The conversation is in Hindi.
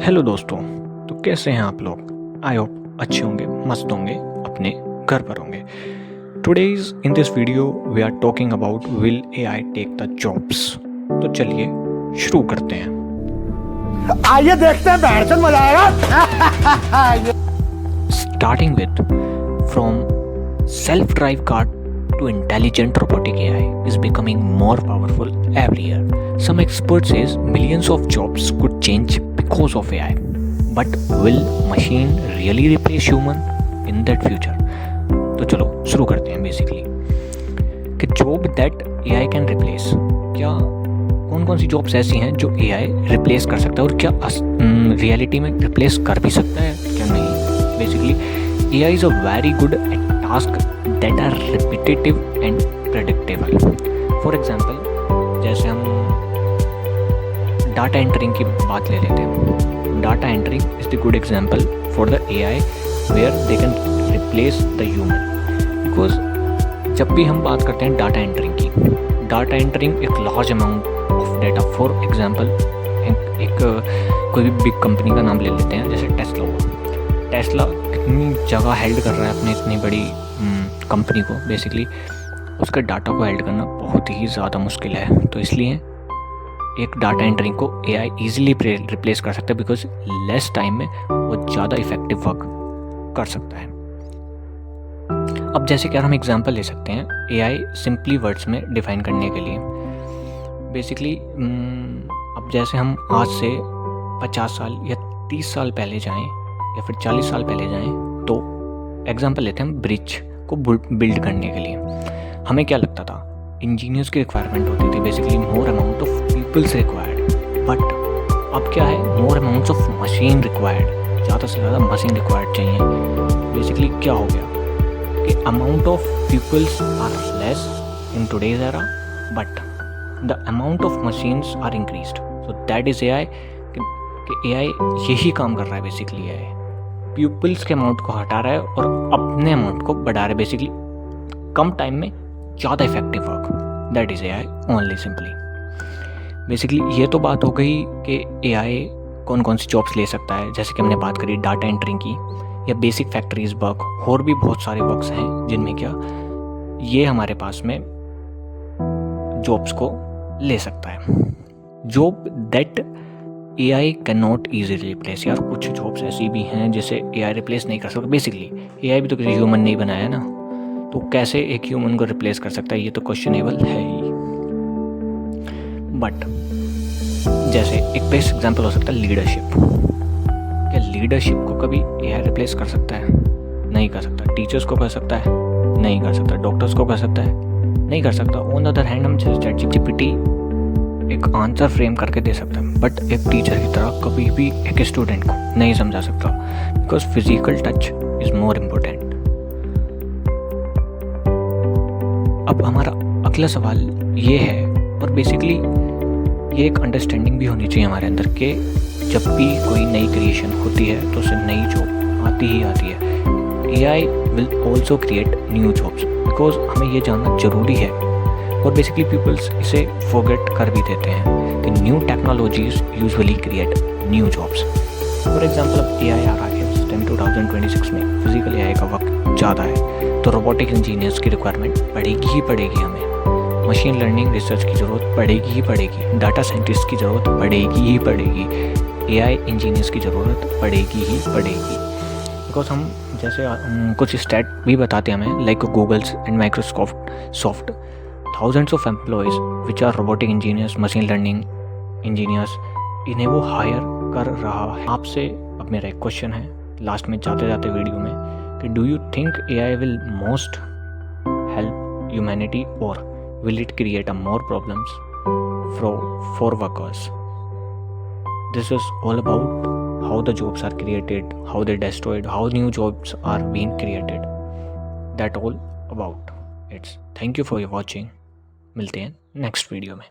हेलो दोस्तों। तो कैसे हैं आप लोग? आई होप अच्छे होंगे, मस्त होंगे, अपने घर पर होंगे। Today's in this video we are talking about will AI take the jobs. तो चलिए शुरू करते हैं। आइए देखते हैं बैठचंद मजा आएगा। Starting with from self drive car to intelligent robotic AI is becoming more powerful every year. Some experts says millions of jobs could change because of AI. But will machine really replace human in that future? तो चलो शुरू करते हैं बेसिकली कि job that AI can replace. क्या कौन कौन सी जॉब्स ऐसी हैं जो AI रिप्लेस कर सकता है और क्या रियलिटी में रिप्लेस कर भी सकता है क्या नहीं। Basically AI is a very good at task that are repetitive and predictable. For example, जैसे हम डाटा एंटरिंग की बात ले लेते हैं। Data entering is the good example for the AI where they can replace the human. Because जब भी हम बात करते हैं डाटा एंटरिंग की, डाटा एंटरिंग एक large amount of data. For example एक कोई भी बिग कंपनी का नाम ले लेते हैं, जैसे टेस्ला हुआ। टेस्ला कितनी जगह हेल्ड कर रहा है अपनी इतनी बड़ी कंपनी को। बेसिकली उसके डाटा को हेल्ड करना बहुत ही ज़्यादा मुश्किल है। तो इसलिए एक डाटा एंटरिंग को AI ईजिली रिप्लेस कर सकता है, बिकॉज लेस टाइम में वो ज़्यादा इफेक्टिव वर्क कर सकता है। अब जैसे कि हम एग्जांपल ले सकते हैं AI सिंपली वर्ड्स में डिफाइन करने के लिए। बेसिकली अब जैसे हम आज से 50 साल या 30 साल पहले जाएं या फिर 40 साल पहले जाएं, तो एग्जांपल लेते हैं हम ब्रिज को बिल्ड करने के लिए हमें क्या लगता था, इंजीनियर्स की रिक्वायरमेंट होती थी। Basically more amount of peoples required. But अब क्या है, more amounts of machine required. ज़्यादा से ज़्यादा मशीन रिक्वायर्ड चाहिए। बेसिकली क्या हो गया कि amount of peoples are less in today's era, but the amount of machines are increased. So that is AI कि AI यही काम कर रहा है। बेसिकली AI पीपल्स के अमाउंट को हटा रहा है और अपने अमाउंट को बढ़ा रहा है। बेसिकली कम टाइम में ज़्यादा effective work, that is AI only simply. Basically ये तो बात हो गई कि AI कौन कौन सी जॉब्स ले सकता है। जैसे कि हमने बात करी डाटा एंटरिंग की या बेसिक फैक्ट्रीज वर्क, और भी बहुत सारे वर्क्स हैं जिनमें क्या ये हमारे पास में जॉब्स को ले सकता है। Job that AI can not easily replace. यार कुछ जॉब्स ऐसी भी हैं जिसे AI रिप्लेस नहीं कर सकता। बेसिकली AI भी तो किसी ह्यूमन ने ही बनाया ना, तो कैसे एक ह्यूमन को रिप्लेस कर सकता है, ये तो क्वेश्चनेबल है ही। बट जैसे एक बेस्ट एग्जांपल हो सकता है लीडरशिप। क्या लीडरशिप को कभी AI रिप्लेस कर सकता है? नहीं कर सकता। टीचर्स को कर सकता है? नहीं कर सकता। डॉक्टर्स को कर सकता है? नहीं कर सकता। ऑन द अदर हैंड हम ChatGPT एक आंसर फ्रेम करके दे सकता है, बट एक टीचर की तरह कभी भी एक स्टूडेंट को नहीं समझा सकता, because physical touch is more important. अब हमारा अगला सवाल ये है, और बेसिकली ये एक अंडरस्टैंडिंग भी होनी चाहिए हमारे अंदर कि जब भी कोई नई क्रिएशन होती है तो उसे नई जॉब आती ही आती है। AI will also create new jobs, because हमें ये जानना जरूरी है। और बेसिकली पीपल्स इसे फॉरगेट कर भी देते हैं कि new technologies usually create new jobs. For example अब AI आ रहा है इस टाइम 2026 में, फिजिकल AI का वक्त ज़्यादा है, तो रोबोटिक इंजीनियर्स की रिक्वायरमेंट पड़ेगी ही पड़ेगी। हमें मशीन लर्निंग रिसर्च की ज़रूरत पड़ेगी ही पड़ेगी। डाटा साइंटिस्ट की ज़रूरत पड़ेगी ही पड़ेगी। AI इंजीनियर्स की ज़रूरत पड़ेगी ही पड़ेगी। बिकॉज हम जैसे कुछ स्टैट भी बताते हैं हमें, like Googles and Microsoft thousands of employees which are robotic engineers, machine learning engineers, इन्हें वो हायर कर रहा है। आपसे अब मेरा एक क्वेश्चन है लास्ट में जाते जाते वीडियो में कि do you think AI will most help humanity or will it create a more problems for workers? This is all about how the jobs are created, how they destroyed, how new jobs are being created. That all about it. Thank you for watching. मिलते हैं नेक्स्ट वीडियो में।